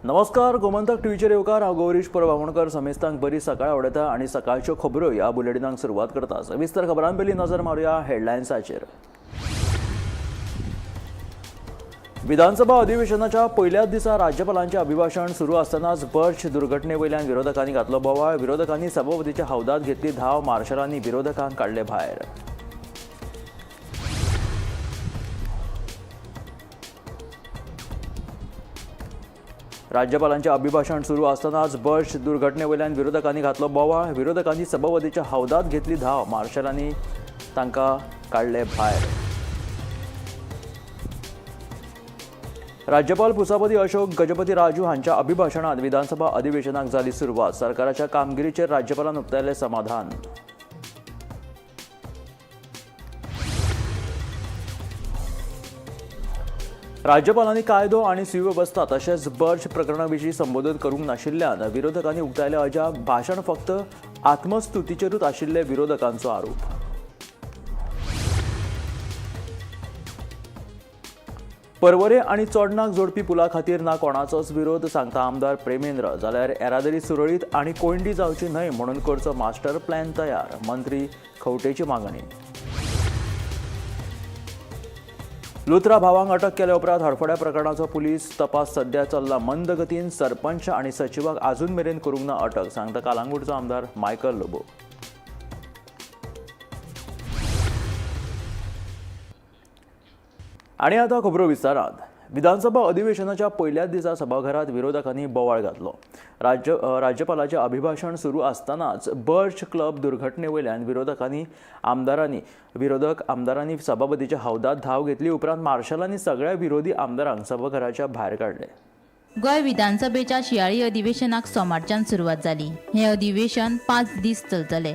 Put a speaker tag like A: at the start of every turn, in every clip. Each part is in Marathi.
A: नमस्कार, गोमंतक टीव्हीचेर येवकार हांव गौरीश परबावणकर. समेस्तांक बरी सकाळ आवडटा आणि सकाळच्यो खबरो ह्या बुलेटिनाक सुरवात करता. सविस्तर खबरां पयलीं नजर मारूया हेडलायन्साचेर. विधानसभा अधिवेशनाच्या पयल्याच दिसा राज्यपालांचें अभिभाशण सुरू आसतनाच बर्च दुर्घटनेवयल्यान विरोधकांनी घातलो बोवाळ. विरोधकांनी सभापतीच्या हौदात घेतली धांव. मार्शलांनी विरोधकांक काडले भायर. राज्यपालांचे अभिभाशण सुरू असतानाच बर्च दुर्घटनेवयल्यान विरोधकांनी घातलो बोवाळ. विरोधकांनी सभापतीच्या हौदात घेतली धांव. मार्शलांनी तांकां काडले भायर. राज्यपाल पुसापती अशोक गजपती राजू हांच्या अभिभाशणात विधानसभा अधिवेशनाक जाली सुरवात. सरकाराच्या कामगिरीचेर राज्यपालान उक्तायले समाधान. राज्यपालांनी कायदो आणि सुव्यवस्था तशेंच बर्च प्रकरणा विशीं संबोधन करूंक नाशिल्ल्यान विरोधकांनी उक्तायले अजाप. भाशण फक्त आत्मस्तुतीचेरूच आशिल्ले विरोधकांचो आरोप. पर्वरे आनी चोडणाक जोडपी पुला खातीर ना कोणाचोच विरोध, सांगता आमदार प्रेमेंद्र. जाल्यार येरादारी सुरळीत आनी कोंडी जावची न्हय म्हणून करचो मास्टर प्लॅन तयार. मंत्री खंवटेची मागणी. लुथरा भावांक अटक केल्या उपरांत हडफड्या प्रकरणाचो पुलीस तपास सध्या चल्ला मंद गतीन. सरपंच आनी सचिवाक आजून मेरेन करूंक ना अटक, सांगता कालांगूटचो आमदार मायकल लोबो. आनी आतां खबरो विस्तारांत. विधानसभा अधिवेशनाच्या पयल्याच दिसा सभाघरांत विरोधकांनी बोवाळ घातलो. राज्यपालाचें अभिभाशण सुरू आसतनाच बर्च क्लब दुर्घटनेवयल्यान विरोधक आमदारांनी सभापतीच्या हौदात धांव घेतली. उपरांत मार्शलांनी सगळ्या विरोधी आमदारांक सभाघराच्या भायर काडले.
B: गोंय विधानसभेच्या शियाळी अधिवेशनाक सोमारच्यान सुरवात जाली. हे अधिवेशन 5 दीस चलतले.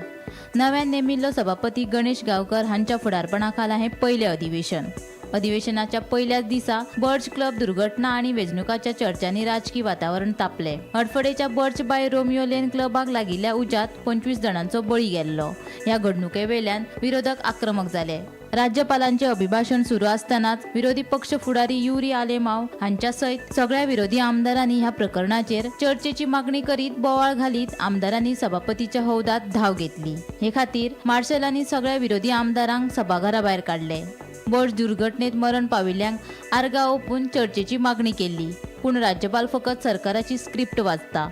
B: नव्यान नेमिल्लो सभापती गणेश गांवकर हांच्या फुडारपणा खाला हे पयले अधिवेशन. अधिवेशनाच्या पहिल्याच दिसा बर्च क्लब दुर्घटना आणि वेंचणुकाच्या चर्चांनी राजकीय वातावरण तापले. हडफडेच्या बर्च बाय रोमियो लेन क्लबाक लागिल्ल्या उज्यात 25 जाणांचो बळी गेल्लो. ह्या घडणुके वेल्यान विरोधक आक्रमक जाले. राज्यपालांचे अभिभाशण सुरू असतानाच विरोधी पक्ष फुडारी युरी आलेमाव हांच्या सयत सगळ्या विरोधी आमदारांनी ह्या प्रकरणाचेर चर्चेची मागणी करीत बोवाळ घालीत आमदारांनी सभापतीच्या हौदात धाव घेतली. हे खातीर मार्शलांनी सगळ्या विरोधी आमदारांक सभाघरा भायर काडले. बर्च दुर्घटनेत मरण पाविल्ल्यांक आर्गां ओपून चर्चेची मागणी केली. पूण राज्यपाल फकत सरकाराची स्क्रिप्ट वाचता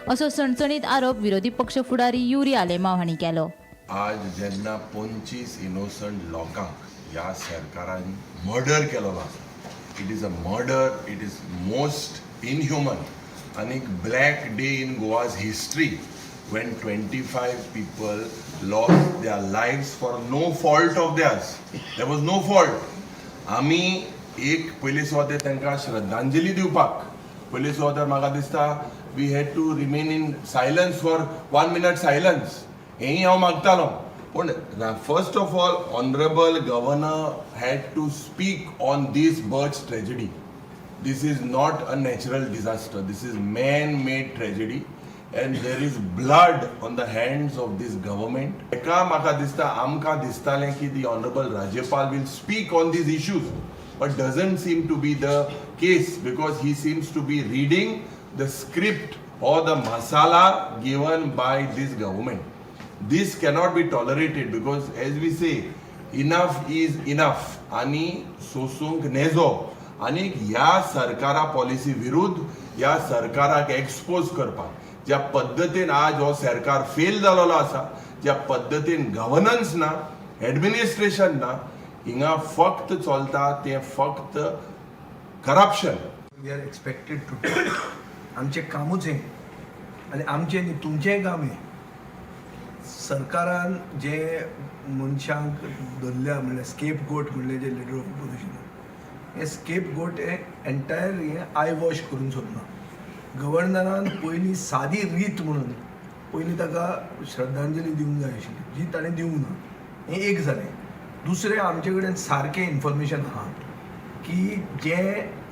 B: असो सणसणीत आरोप विरोधी पक्ष फुडारी युरी आलेमाव हांणी केलो.
C: आज जेन्ना 25 इनोसंट लोकांक ह्या सरकारान मर्डर केलो आसा, it is a murder, it is most inhuman आनी black day in Goa's history when 25 people lost their lives for no fault of theirs. There was no fault. आमी एक पयली सुवातेर तांकां श्रद्धांजली दिवपाक पयली सुवातेर म्हाका दिसता we had to remain in silence for 1 minute silence. हेंय हांव मागतालो. पूण first of all honourable governor had to speak on this Birch tragedy. This is not a natural disaster. This is man-made tragedy. And there is blood on the hands of this government. Eka maka dista amka distale ki the honorable Rajyapal will speak on these issues, but doesn't seem to be the case because he seems to be reading the script or the masala given by this government. This cannot be tolerated because, as we say, enough is enough. Ani sosung nezo. Ani ya sarkara policy विरुद्ध या सरकाराक एक्सपोज करपाक ज्या पद्धतीन आज हो सरकार फेल जालोलो आसा, ज्या पद्धतीन गव्हर्नन्स ना, एडमिनिस्ट्रेशन ना, हिंगा फक्त चलता ते फक्त corruption.
D: We are expected to आमचें कामूच हें आनी आमचें न्ही तुमचेंय काम हें. सरकारान जे मनशांक धरल्या म्हणल्यार स्केप गोट म्हणले जे लिडर ऑफ ऑपोजिशन, हे स्केप गोट हे एंटायर हें आय वॉश करून सोदना. गव्हर्नरान पयलीं सादी रीत म्हणून पयलीं ताका श्रद्धांजली दिवंक जाय आशिल्ली, जी ताणें दिवंक ना. हें एक जालें. दुसरें आमचे कडेन सारकें इन्फॉर्मेशन आहा की जे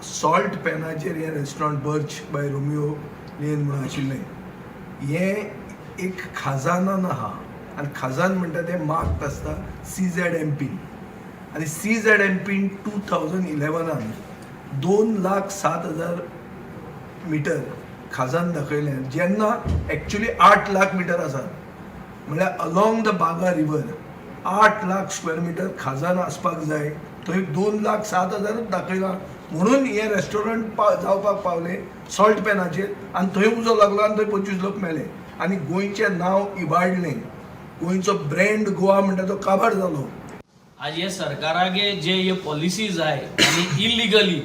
D: सॉल्ट पॅनाचेर हें रेस्टॉरंट बर्च बाय रोमियो लेन म्हणून आशिल्लें, हें एक खजानान आहा आनी खजान म्हणटा तें मार्क्ड आसता CZMP. आणि CZMP 2011 2,07,000 मिटर खाजान दाखयलें जेन्ना एक्चुअली 8 लाख मिटर आसात म्हळ्यार अलॉंग द बागा रिवर 8 लाख स्क्वेअर मिटर खाजान आसपाक जाय थंय 2,07,000 दाखयला म्हणून हे रेस्टॉरंट जावपाक पावले सॉल्ट पॅनाचेर आनी थंय उजो लागलो आनी थंय 25 लोक मेले आनी गोंयचें नांव इबाडलें गोंयचो ब्रँड गोवा म्हणटा तो काबार जालो.
E: आज हे सरकारागे जे हे पॉलिसीज आहे आणि इलिगली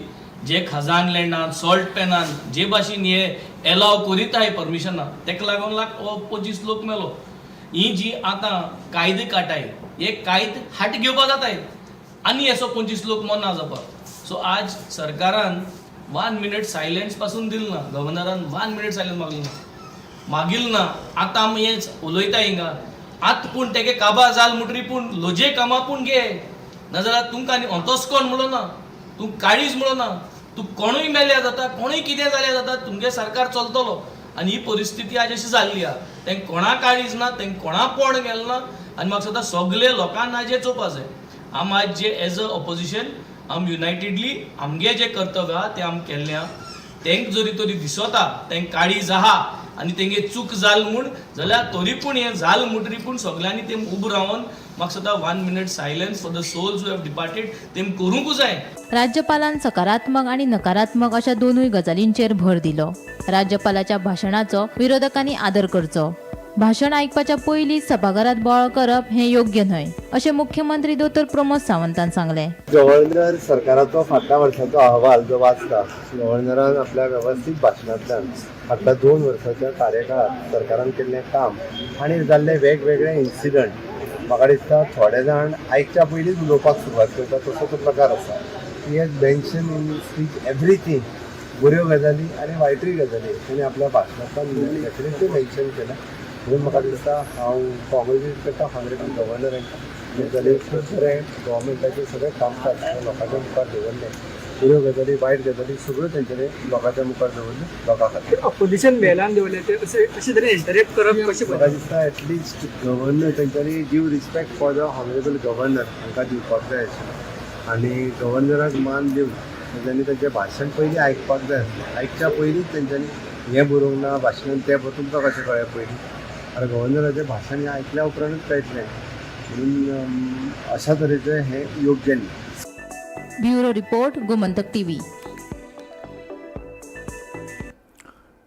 E: जे खजान लँडान सॉल्ट पॅनान जे भाशेन हे एलाव करीत आहे परमिशनां तेका लागून 25 लोक मेलो. ही जी आतां कायदे काटाय हे कायदे हाट घेवपा जाताय आनी असो 25 लोक मना जावपाक. सो आज सरकारान 1 मिनिट सायलेन्स पासून दिल ना गव्हर्नरान 1 मिनिट सायलेन्स मागील ना आतां आमी हेच उलयता हिंगा आत पूण तेगे काबार जाल म्हणटरी पूण लोजे कामा पूण घे नाजाल्यार तुमकां आनी अंतस्कोन म्हणून ना तूं काळीज म्हणून ना तूं कोणूय मेल्या जाता कोणूय कितें जाल्यार जाता तुमगे सरकार चलतलो. आनी ही परिस्थिती आज अशी जाल्ली आहा तेंक कोणा काळीज ना तेंक कोणा पोण गेलें ना आनी म्हाका सद्दां सगळे लोकांना जे चोवपा जाय. आम आज जे एज अ ऑपोजिशन आम युनायटेडली आमगे जे कर्तव्य आहा तें आम केल्लें आहा. तेंक जरी तरी दिसता तेंक काळीज आहा आनी तेंगे चूक जाल म्हूण जाल्यार तरी पूण हें जाल म्हणटरी पूण सगळ्यांनी तें उबो रावन म्हाका सद्दां 1 minute silence for the souls who have departed तें करूंकूच जाय.
B: राज्यपालान सकारात्मक आणि नकारात्मक अशा दोनूय गजालींचेर भर दिलो. राज्यपालाच्या भाशणाचो विरोधकांनी आदर करचो. भाशण आयकपाच्या पयलींच सभाघरात बोवाळ करप हें योग्य न्हय अशें मुख्यमंत्री दोतोर प्रमोद सावंतान सांगलें.
F: गव्हर्नर सरकाराचो फाटल्या वर्साचो अहवाल जो वाचता गव्हर्नरान आपल्या वेवस्थीत भाशणांतल्यान फाटल्या 2 वर्साच्या कार्यकाळात सरकारान केल्लें काम आनी जाल्ले वेगवेगळे इन्सिडंट म्हाका दिसता थोडे जाण आयकच्या पयलींच उलोवपाक सुरवात करता तसो तो प्रकार आसा. ही एक मेन्शन इन स्पीच एवरीथींग बऱ्यो गजाली आनी वायटूय गजाली ताणें आपल्या भाशणांतल्यान डेफिनेटली मेन्शन केला. म्हणून म्हाका दिसता हांव कॉंग्रेचुलेट करता हॉनरेबल गव्हर्नरांक जाल्यार खूब बरें गव्हर्मेंटाचें सगळें कामकाज लोकांच्या मुखार दवरलें. बऱ्यो गजाली वायट गजाली सगळ्यो तेंच्यांनी लोकांच्या मुखार दवरल्यो लोकां खातीर.
G: ऑपोजिशन बेलान दवरले ते अशें तरेन इंटरेक्ट करप कशें
F: म्हाका दिसता एटलिस्ट गव्हर्नर तेंच्यांनी due respect for the honourable governor हांकां दिवपाक जाय आशिल्लें आनी गव्हर्नराक मान दिवन तेंच्यांनी तेंचें भाशण पयलीं आयकपाक जाय आसलें. आयकच्या पयलींच तेंच्यांनी हें बरोवंक ना भाशणान तें तुमकां कशें कळ्ळें पयलीं आनी गव्हर्नराचें भाशण हें आयकल्या उपरांतूच कळटलें म्हणून अशा तरेचें हें योग्य न्ही.
B: Bureau report Gomantak TV.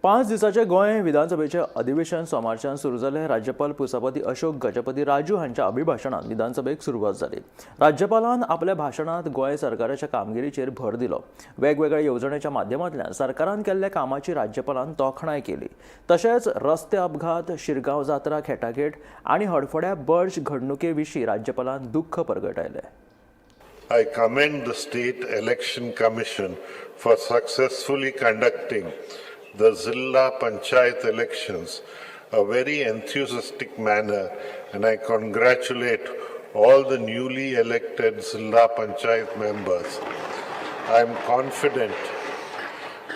A: 5 दिसाचे गोंय विधानसभेचे अधिवेशन सोमारच्यान सुरू जालें. राज्यपाल पुसापती अशोक गजपती राजू हांच्या अभिभाशणान विधानसभेक सुरवात जाली. राज्यपालान आपल्या भाशणांत गोंय सरकाराच्या कामगिरीचेर भर दिलो. वेगवेगळ्या येवजणेच्या माध्यमांतल्यान सरकारान केल्ल्या कामाची राज्यपालान तोखणाय केली. तशेंच रस्ते अपघात शिरगांव जात्रा खेटाखेट आनी हडफड्या बर्ज घडणुके विशीं राज्यपालान दुख्ख परगटायलें.
H: I commend the State Election Commission for successfully conducting the Zilla Panchayat elections a very enthusiastic manner, and I congratulate all the newly elected Zilla Panchayat members. I am confident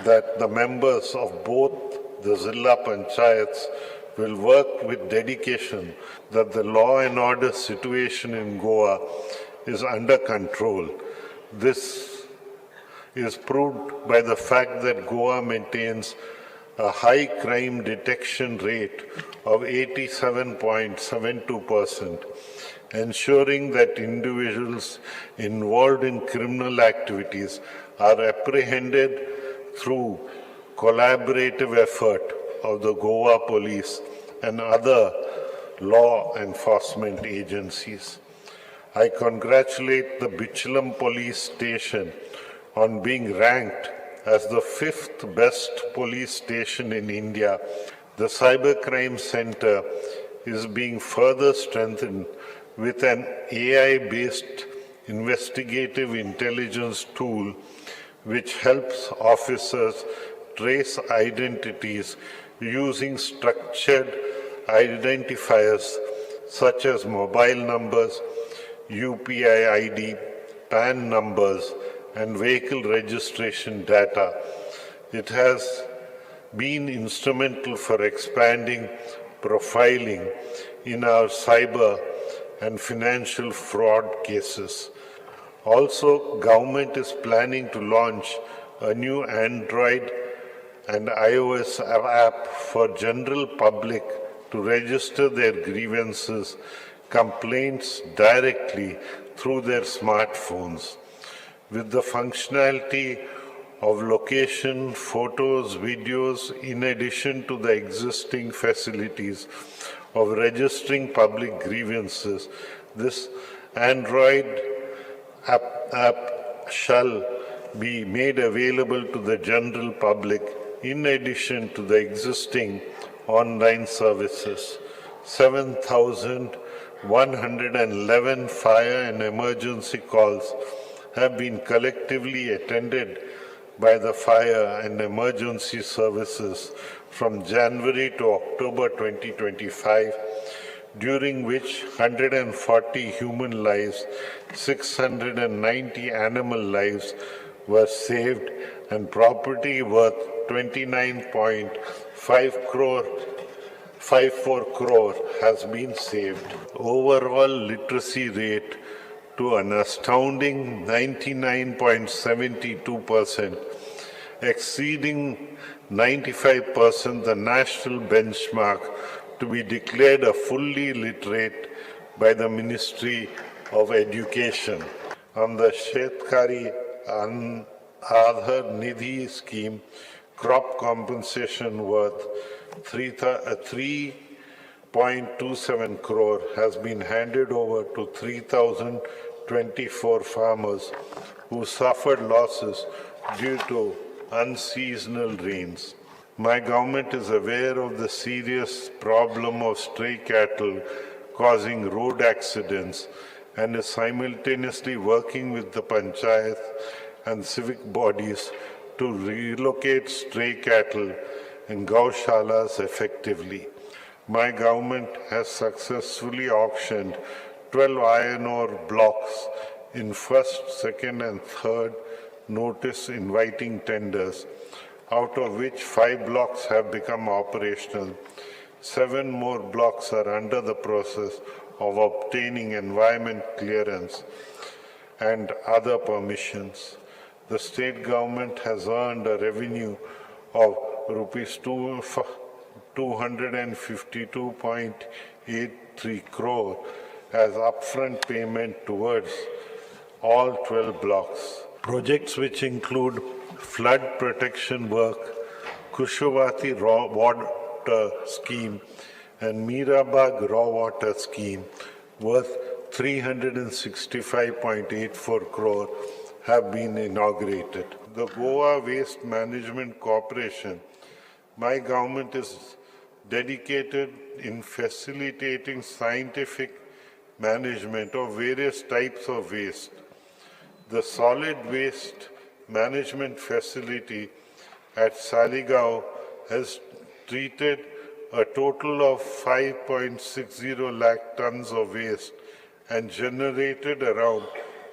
H: that the members of both the Zilla Panchayats will work with dedication that the law and order situation in Goa is under control. This is proved by the fact that Goa maintains a high crime detection rate of 87.72%, ensuring that individuals involved in criminal activities are apprehended through collaborative effort of the Goa police and other law enforcement agencies. I congratulate the Bichalam police station on being ranked as the 5th best police station in India. The Cybercrime Center is being further strengthened with an AI-based investigative intelligence tool which helps officers trace identities using structured identifiers such as mobile numbers, UPI ID, PAN numbers, and vehicle registration data. It has been instrumental for expanding profiling in our cyber and financial fraud cases. Also, government is planning to launch a new Android and iOS app for general public to register their grievances, complaints directly through their smartphones. With the functionality of location, photos, videos, in addition to the existing facilities of registering public grievances, this Android app shall be made available to the general public in addition to the existing online services. 7,111 fire and emergency calls have been collectively attended by the fire and emergency services from January to October 2025, during which 140 human lives, 690 animal lives were saved, and property worth 29.54 crore has been saved. Overall literacy rate to an astounding 99.72%, exceeding 95% the national benchmark to be declared a fully literate by the Ministry of Education. On the Shetkari Aadhar Nidhi scheme, crop compensation worth 3.27 crore has been handed over to 3,024 farmers who suffered losses due to unseasonal rains. My government is aware of the serious problem of stray cattle causing road accidents and is simultaneously working with the panchayat and civic bodies to relocate stray cattle and gaushalas effectively. My government has successfully auctioned 12 iron ore blocks in first, second and third notice inviting tenders, out of which 5 blocks have become operational. 7 more blocks are under the process of obtaining environment clearance and other permissions. The state government has earned a revenue of rupees 252.83 crore as upfront payment towards all 12 blocks. Projects which include flood protection work, Kushavati raw water scheme and Mirabag raw water scheme worth 365.84 crore have been inaugurated. The Goa Waste Management Corporation, my government is dedicated in facilitating scientific management of various types of waste. The solid waste management facility at Saligao has treated a total of 5.60 lakh tons of waste and generated around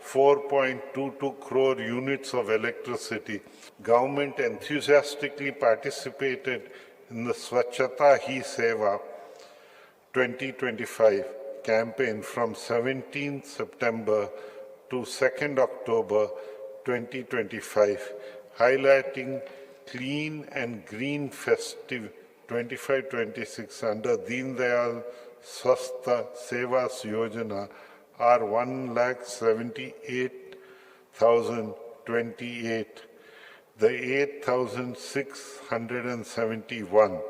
H: 4.22 crore units of electricity. Government enthusiastically participated in the Swachhata Hi Seva 2025 campaign from 17th September to 2nd October 2025, highlighting Clean and Green Festive 25-26 under Deen Dayal Swastha Sevas Yojana are 1,78,028. The 8,671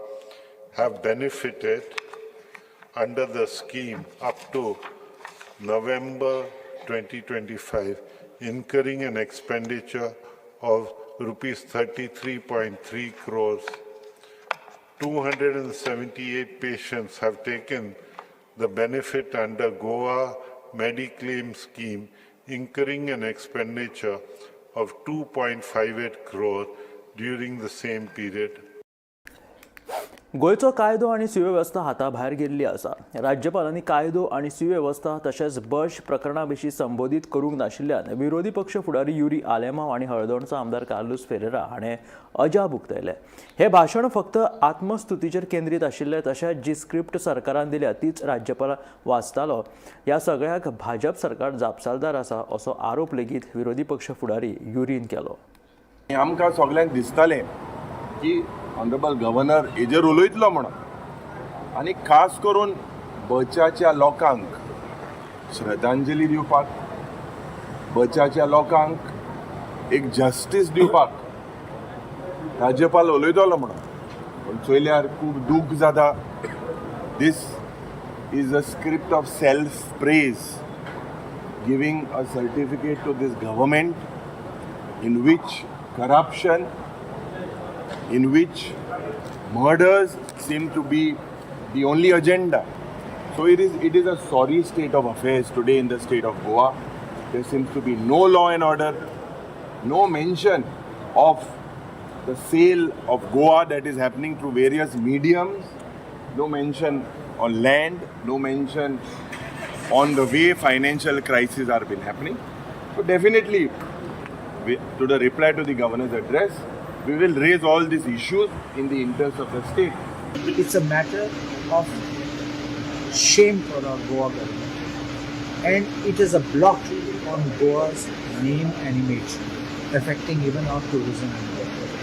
H: have benefited under the scheme up to November 2025, incurring an expenditure of rupees 33.3 crores. 278 patients have taken the benefit under Goa Mediclaim scheme, incurring an expenditure of 2.58 crore during the same period.
A: गोंयचो कायदो आनी सुवेवस्था हाताभायर गेल्ली आसा. राज्यपालांनी कायदो आनी सुवेवस्था तशेंच बश प्रकरणा विशीं संबोधीत करूंक नाशिल्ल्यान विरोधी पक्ष फुडारी युरी आलेमांव आनी हळदोणचो आमदार कार्लोस फेरेरा हाणें अजाप उक्तायले. हे भाशण फक्त आत्मस्तुतीचेर केंद्रीत आशिल्लें, तशेंच जी स्क्रिप्ट सरकारान दिल्या तीच राज्यपाल वाचतालो. ह्या सगळ्याक भाजप सरकार जापसालदार आसा असो आरोप लेगीत विरोधी पक्ष फुडारी युरीन केलो.
I: आमकां सगळ्यांक दिसतालें
C: की ऑनरेबल गव्हर्नर हेजेर उलयतलो म्हणून आनी खास करून बचाच्या लोकांक श्रद्धांजली दिवपाक, बचाच्या लोकांक एक जस्टीस दिवपाक राज्यपाल उलयतलो म्हणून. पण चोयल्यार खूब दूख जाता. This is a script of self praise, giving a certificate to this government in which corruption, in which murders seem to be the only agenda. So it is a sorry state of affairs today in the state of Goa. There seems to be no law and order, no mention of the sale of Goa that is happening through various mediums, no mention on land, no mention on the way financial crises are been happening. So definitely, to the reply to the governor's address, we will raise all these issues in the interest of the state.
I: It's a matter of shame for our Goa government, and it is a blot on Goa's name and image, affecting even our tourism and welfare.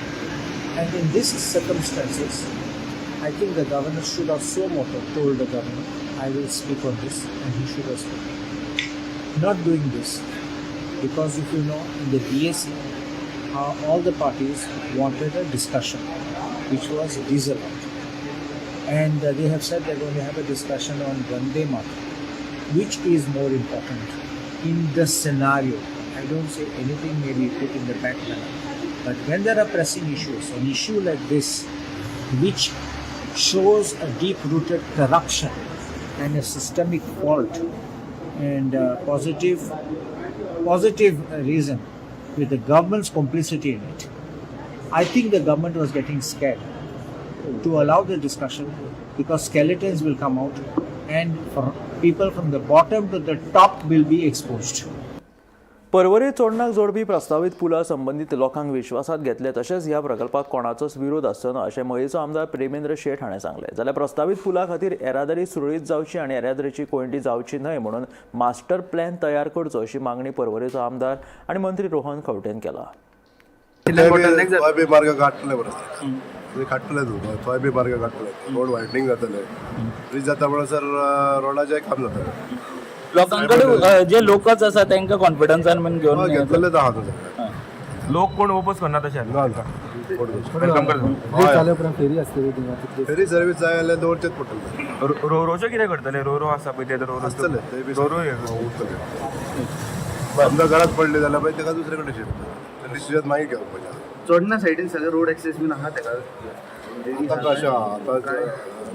I: And in these circumstances, I think the governor should have so moto told the governor, I will speak on this, and he should have spoken. Not doing this, because if you know, in the BAC, all the parties wanted a discussion, which was disallowed. And they have said they're going to have a discussion on Vande Mataram, which is more important in the scenario. I don't say anything may be put in the back burner, but when there are pressing issues, an issue like this, which shows a deep-rooted corruption and a systemic fault and positive reason with the government's complicity in it, I think the government was getting scared to allow the discussion, because skeletons will come out and for people from the bottom to the top will be exposed.
A: पर्वरे चोडणाक जोडपी प्रस्तावित पुला संबंधित लोकांक विश्वासात घेतले, तशेंच ह्या प्रकल्पाक कोणाचोच विरोध आसचो अशें मयेचो आमदार प्रेमेंद्र शेट हाणें सांगले. जाल्यार प्रस्तावित पुला खातीर येरादारी सुरळीत जावची आनी येरादारीची कोयंडी जावची न्हय म्हणून मास्टर प्लॅन तयार करचो अशी मागणी पर्वरेचो आमदार आनी मंत्री रोहन खंवटेन केला.
F: बी मार्ग काडटले बरो काडटले थंय बी मार्ग काडटले, रोड वायडनींग जातले, ब्रिज जाता म्हणसर रोडाचें काम जातलें.
J: लोकांकडे जे लोकच आसा तांकां कॉन्फिडन्सान बीन घेवन
F: घेतलेलेच आहा तुझे
J: लोक कोण ओपोज करना तशें
F: फेरी सर्वीस जाय जाल्यार दवरचेच पडटले.
J: रोरोचो कितें करतले? रोरो आसा पळय ते रोरो
F: आसतले ते बी उरतले. समजा घरात पडले जाल्यार मागीर तेका दुसरे कडेन शिफ्ट डिसिजन मागीर घेवपाचें.
J: चोडणा सायडीन सगळे रोड एक्सेस बीन आहा तेका
F: आतां कशें आहा, आतां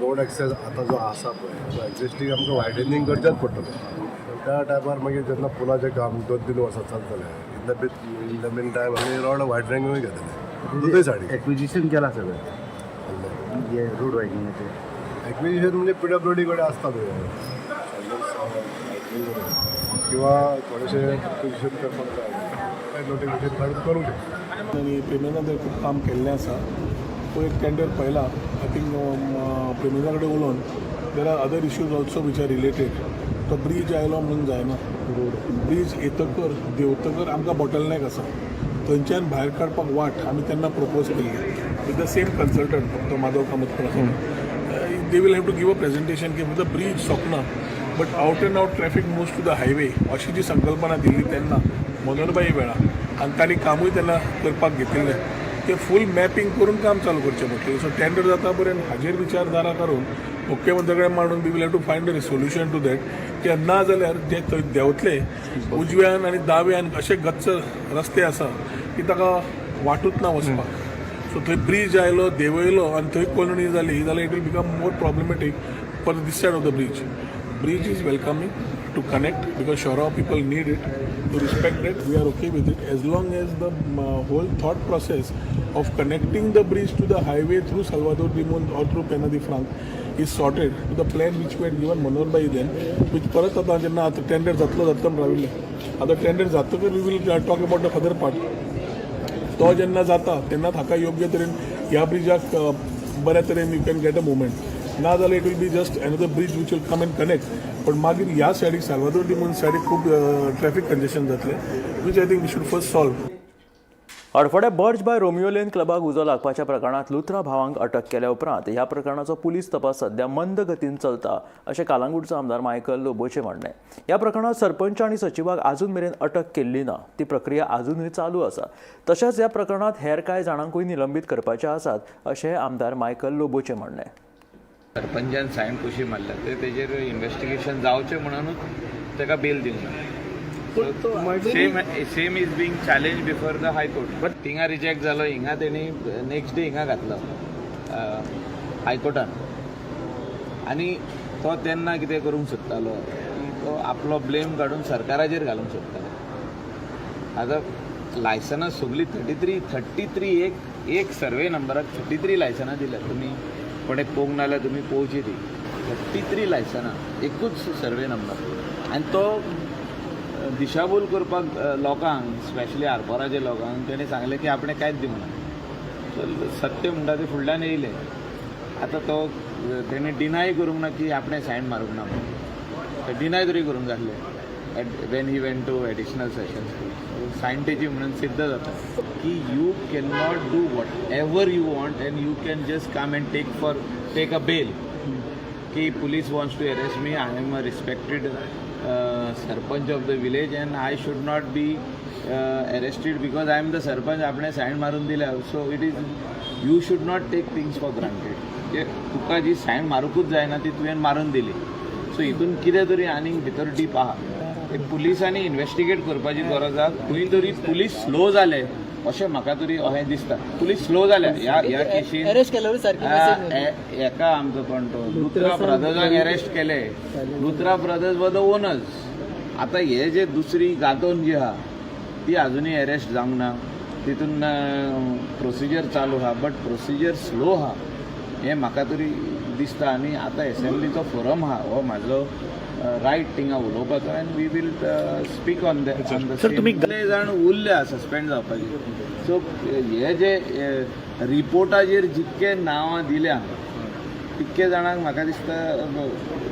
F: रोड एक्सेस आतां जो आसा पळय तो एक्झिस्टींग आमकां वायडनींग करचेंच पडटलें. त्या टायमार मागीर जेन्ना पुलाचें काम 2-3 वर्सां चलतलें, इन द मीन टायम आमी रोड वायडनींगूय घेतले दोनूय सायडीक.
J: एक्विजिशन केला सगळें रोड वायडनींगाचें.
F: एक्विजिशन म्हणजे PWD कडेन आसता किंवा थोडेशें एक्विजिशन करपाक जाय नोटिफिकेशन काडून करूंक शकता.
K: आणि प्रेमेंद्र खूब काम केल्लें आसा. तो एक टेंडर पयला, आय थिंक प्रेमेंद्रा कडेन उलोवन there are other issues also which are related. तो ब्रीज आयलो म्हणून जायना. ब्रीज येतकर देंवतकर आमकां बॉटलनेक आसा, थंयच्यान भायर काडपाक वाट आमी तेन्ना प्रपोज केल्ली विथ द सेम कन्सल्टंट तो माधव कामतकर आसा. They will have to give a presentation की द ब्रीज सोंपना but out and out traffic moves to the highway अशी जी संकल्पना दिल्ली तेन्ना मनोहरभाई वेळा आनी तांणी कामूय तेन्ना करपाक घेतिल्लें. ते फूल मॅपिंग करून काम चालू करचें पडटलें. सो टेंडर जाता पर्यंत हाजेर विचारधारा करून मुख्यमंत्री कडेन मांडून we will have to find a solution to that. की ना जाल्यार जे थंय देंवतले उजव्यान आनी दाव्यान अशे गच्च रस्ते आसा की ताका वाटूच ना वचपाक. सो थंय ब्रीज आयलो देंवयलो आनी थंय कोलणी जाली जाल्यार it will become more problematic for this side of the bridge. Bridge is welcoming to connect because Shora people need it. To respect it, we are okay with it as long as the whole thought process of connecting the bridge to the highway through Salvador de Mundo or through Pena de Franc is sorted to the plan which we had given Manor Bhai then, which परत आता जेन्ना आता टेंडर जातलो राविल्ले आता tender जातकर we will talk about the further part. तो जेन्ना जाता तेन्ना ताका योग्य तरेन ह्या ब्रिजाक बऱ्या तरेन you can get a movement. ना जाल्यार it will be just another bridge which will come and connect. पण मागीर ह्या सायडीक साल्वादोर डी मुंड सायडीक खूब ट्रॅफिक कंजेशन जातलें which I think we should first solve.
A: अडफोड्या बर्ज बाय रोमियो लेन क्लबाक उजो लागपाच्या प्रकरणात लुथरा भावांक अटक केल्या उपरांत ह्या प्रकरणाचो पुलीस तपास सध्या मंद गतीन चलता अशें कालांगूटचो आमदार मायकल लोबोचे म्हणणें. ह्या प्रकरणात सरपंच आनी सचिवाक अजून मेरेन अटक केल्ली ना. ती प्रक्रिया अजूनय चालू आसा. तशेंच ह्या प्रकरणात हेर कांय जाणांकूय निलंबीत करपाचे आसात अशें आमदार मायकल लोबोचे म्हणणें.
L: सरपंचान सायन कशी मारल्या ते तेजेर इन्व्हेस्टिगेशन जावचें म्हणूनूच ताका बेल दिवंक ना. Same is being challenge before the high court. But थिंगा रिजेक्ट जालो. हिंगा तेणी नेक्स्ट डे हिंगा घातलो हायकोर्टान. आनी तो तेन्ना कितें करूंक सोदतालो तो आपलो ब्लेम काडून सरकाराचेर घालूंक सोदतालो. आतां लायसनां सगळीं 33 एक सर्वे नंबराक 33 लायसनां दिल्यात. तुमी कोणें पळोवंक ना जाल्यार तुमी पळोवची ती 33 लायसनां एकूच सर्वे नंबर. आनी तो दिशाभूल करपाक लोकांक स्पेशली आरपोराच्या लोकांक तेणें सांगलें की आपणें कांयच दिवंक ना. सत्य म्हणटा ते फुडल्यान येयलें. आतां तो तेणें डिनाय करूंक ना की आपणें सायन मारूंक ना म्हणून. डिनाय तरी करूंक जातलें when he went to additional sessions. Sign तेजी म्हणून सिद्ध जाता की you can not do whatever you want and you can just come and take a bail की police wants to arrest me. I am a respected sarpanch of the village and I should not be arrested because I am the sarpanch. आपणे सायन मारून दिल्या. So it is you should not take things for granted. तुका जी सायन मारूंकूच जायना ती तुवें मारून दिली. सो हितून कितें तरी आनीक भितर डीप आहा. पुलिसांनी इन्व्हेस्टिगेट करपाची गरज आसा. खंय तरी पुलीस स्लो जाले अशें म्हाका तरी अशें दिसता. पुलीस स्लो जाल्या ह्या केसीन. एका आमचो कोण तो लुथरा ब्रदर्साक अरेस्ट केले. Luthra brothers were the owners. आतां हे जे दुसरी गादोन जी आहा ती आजुनूय अरेस्ट जावंक ना. तितून प्रोसिजर चालू आहा बट प्रोसिजर स्लो आहा हें म्हाका तरी दिसता. आनी आतां एसेंब्लीचो फोरम आहा हो म्हाजो रायट थिंगा उलोवपाचो and we will speak on the कितले जाण उरल्या सस्पेंड जावपाचे. सो हे जे रिपोर्टाचेर जितके नांवां दिल्या तितके जाणांक म्हाका दिसता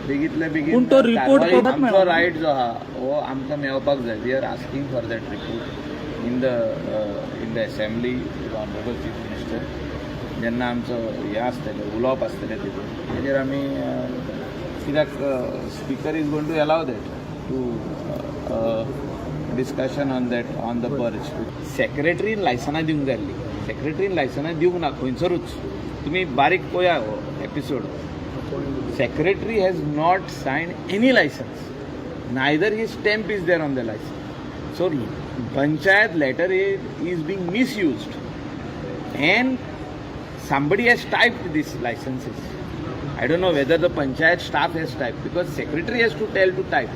L: बेगींतले बेगीन आमचो रायट जो आहा हो आमकां मेळपाक जाय. We are asking for that report in the assembly honourable chief minister. जेन्ना आमचो हें आसतलें उलोवप आसतलें तितून तेजेर आमी कित्याक speaker is going to allow that to discussion on that on the purge. सेक्रेटरीन लायसनां दिवंक जाय आसलीं. सेक्रेटरीन लायसनां दिवंक ना खंयसरूच. तुमी बारीक पळया हो episode. Secretary has not signed any licence. Neither he stamp is there on the licence. So panchayat letter is being misused and somebody has typed these licenses. I don't know whether the panchayat staff has typed because secretary has to tell to type.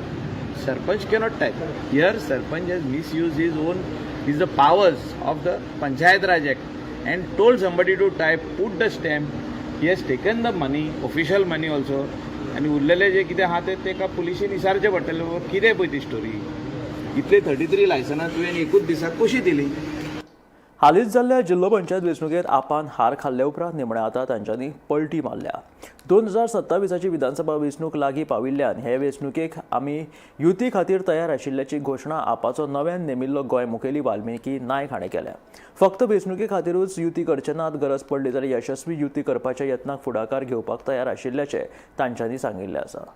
L: Sarpanch cannot type. Here Sarpanch has misused his the powers of the Panchayat Raj Act and told somebody to type, put the stamp. He has taken the money, official money also. आणि उरलेले जे कितें आहा ते तेका पुलिशेन विचारचें पडटलें कितें पळय ती स्टोरी. इतले 33 लायसनां तुवें एकूच दिसाक कशी दिली.
A: हालींच जाल्ल्या जिल्लो पंचायत वेंचणुकेत आपान हार खाल्ल्या उपरांत निमणे आतां तांच्यांनी पलटी मारल्या. 2027ची विधानसभा वेंचणूक लागीं पाविल्ल्यान हे वेंचणुकेक आमी युती खातीर तयार आशिल्ल्याची घोशणा आपाचो नव्यान नेमिल्लो गोंय मुखेली वाल्मिकी नायक हाणें केल्या. फक्त वेंचणुके खातीरूच युती करचे नात. गरज पडली जाल्यार यशस्वी युती करपाच्या यत्नाक फुडाकार घेवपाक तयार आशिल्ल्याचें तांच्यांनी सांगिल्लें आसा.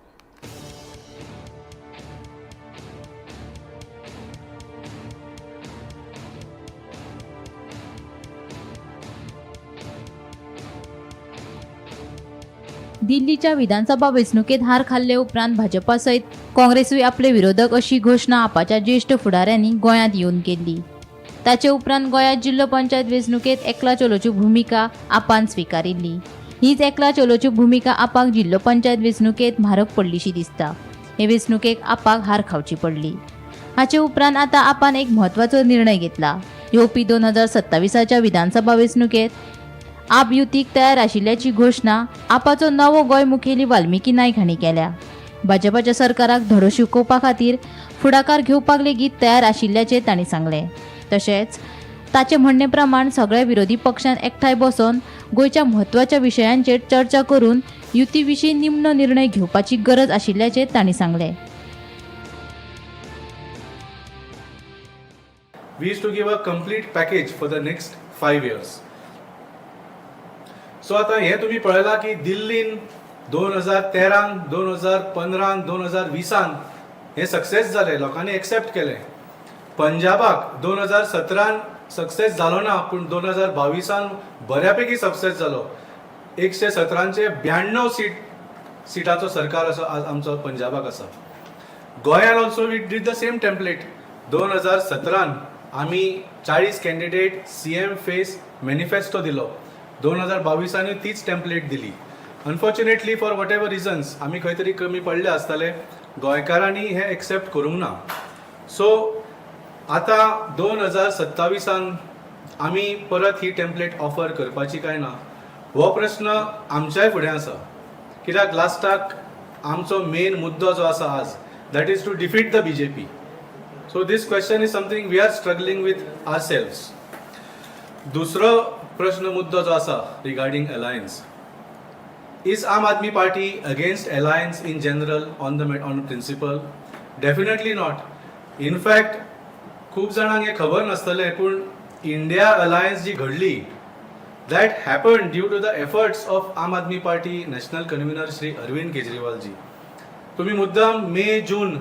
B: दिल्लीच्या विधानसभा वेंचणुकेत हार खाल्ले उपरांत भाजपा सयत काँग्रेसूय आपले विरोधक अशी घोशणा आपाच्या ज्येष्ठ फुडाऱ्यांनी गोंयांत येवन केल्ली. ताचे उपरांत गोंयांत जिल्लो पंचायत वेंचणुकेत एकला चलोवची भुमिका आपान स्विकारिल्ली. हीच एकला चलोवची भुमिका आपाक जिल्लो पंचायत वेंचणुकेत म्हारग पडलीशी दिसता. हे वेंचणुकेक आपाक हार खावची पडली. हाचे उपरांत आतां आपान एक म्हत्वाचो निर्णय घेतला. येवपी 2027च्या विधानसभा वेंचणुकेत आप युतीक तयार आशिल्ल्याची घोशणा आपाचो नवो गोंय मुखेली वाल्मिकी नायक हांणी केल्या. भाजपाच्या सरकाराक धडो शिकोवपा खातीर फुडाकार घेवपाक लेगीत तयार आशिल्ल्याचें तांणी सांगलें. तशेंच ताचे म्हणणे प्रमाण सगळ्या विरोधी पक्षान एकठांय बसून गोंयच्या म्हत्वाच्या विशयांचेर चर्चा करून युती विशीं निमणो निर्णय घेवपाची गरज आशिल्ल्याचें तांणी सांगलें.
M: We use to give a complete package for the next 5 years. So आता हे तुम्ही पळयला की दिल्लीन 2013, 2015, 2020 हे सक्सेस जाले, लोकांनी एक्सेप्ट केले. पंजाबाक 2017 सक्सेस जालो ना, पूण 2022 बऱ्यापैकी सक्सेस जालो. 117 सिटाचो सरकार असो आज आमचो पंजाबाक आसा. गोंयान also we did the same template. 2017 आमी 40 कॅन्डिडेट CM फेस मॅनिफेस्टो दिलो. 2022 तीच टेम्पलेट दिली. Unfortunately for whatever reasons आमी खंय तरी कमी पडले आसतले, गोंयकारांनी हे एक्सेप्ट करूंक ना. सो आतां 2027 आमी परत ही टेम्पलेट ऑफर करपाची काय ना, हो प्रश्न आमच्याय फुडें आसा. कित्याक लास्टाक आमचो मेन मुद्दो जो आसा आज, that is to defeat the BJP. So this question is something we are struggling with ourselves. दुसरो प्रश्न मुद्दो जो आसा regarding alliance, is Aam Aadmi Party against alliance in general on principle? Definitely not. In fact खूब जाणांक हे खबर नासतलें, पूण इंडिया अलायन्स जी घडली, that happen due to the efforts of Aam Aadmi Party national convener Shri Arvind Kejriwal ji. तुम्ही मुद्दाम मे जून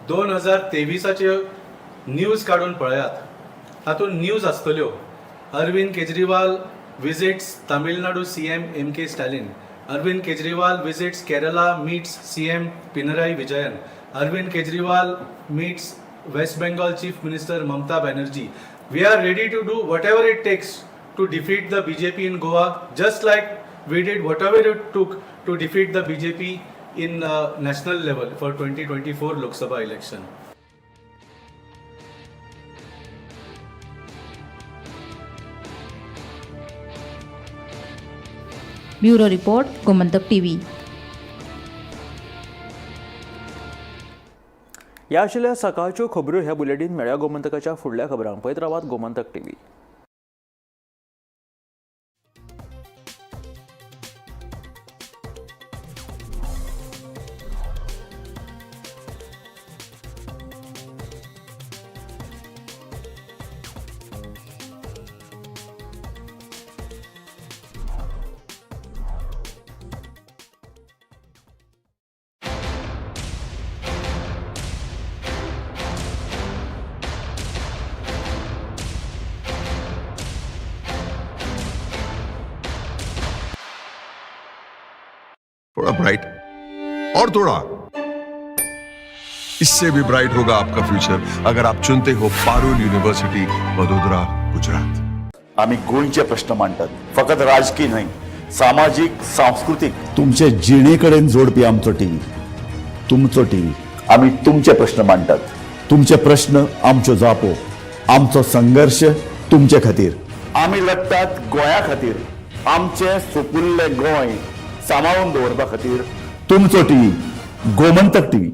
M: 2023 न्यूज काढून पळयात, तातूंत न्यूज आसतल्यो. Arvind Kejriwal visits Tamil Nadu CM MK Stalin. Arvind Kejriwal visits Kerala, meets CM Pinarayi Vijayan. Arvind Kejriwal meets West Bengal Chief Minister Mamata Banerjee. We are ready to do whatever it takes to defeat the BJP in Goa, just like we did whatever it took to defeat the BJP in national level for 2024 Lok Sabha election.
B: Bureau report, Gomantak TV.
A: ह्या आशिल्ल्या सकाळच्यो खबरो ह्या बुलेटीन मेळ्या गोमंतकाच्या फुडल्या खबरांक पळयत रावात गोमंतक TV.
N: थोड़ा ब्राइट और थोड़ा, इससे भी ब्राइट होगा आपका फ्यूचर अगर आप चुनते हो पारुल यूनिवर्सिटी, वडोदरा, गुजरात.
O: आम्ही गोंयचे प्रश्न मांडतात, फकत राजकीय नाही, सामाजिक, सांस्कृतिक.
P: तुमचे जिणेकडेन जोडपी आमचो टीव्ही, तुमचो टीव्ही.
O: आम्ही तुमचे प्रश्न मांडतात.
P: तुमचे प्रश्न आमच्यो जापो, आमचो संघर्ष तुमचे खातीर.
O: आम्ही लढतात गोंया खातीर, आमचे सोपुल्ले गोंय सांबाळून दवरपा खातीर.
P: तुमचो टीव्ही, गोमंतक टीव्ही.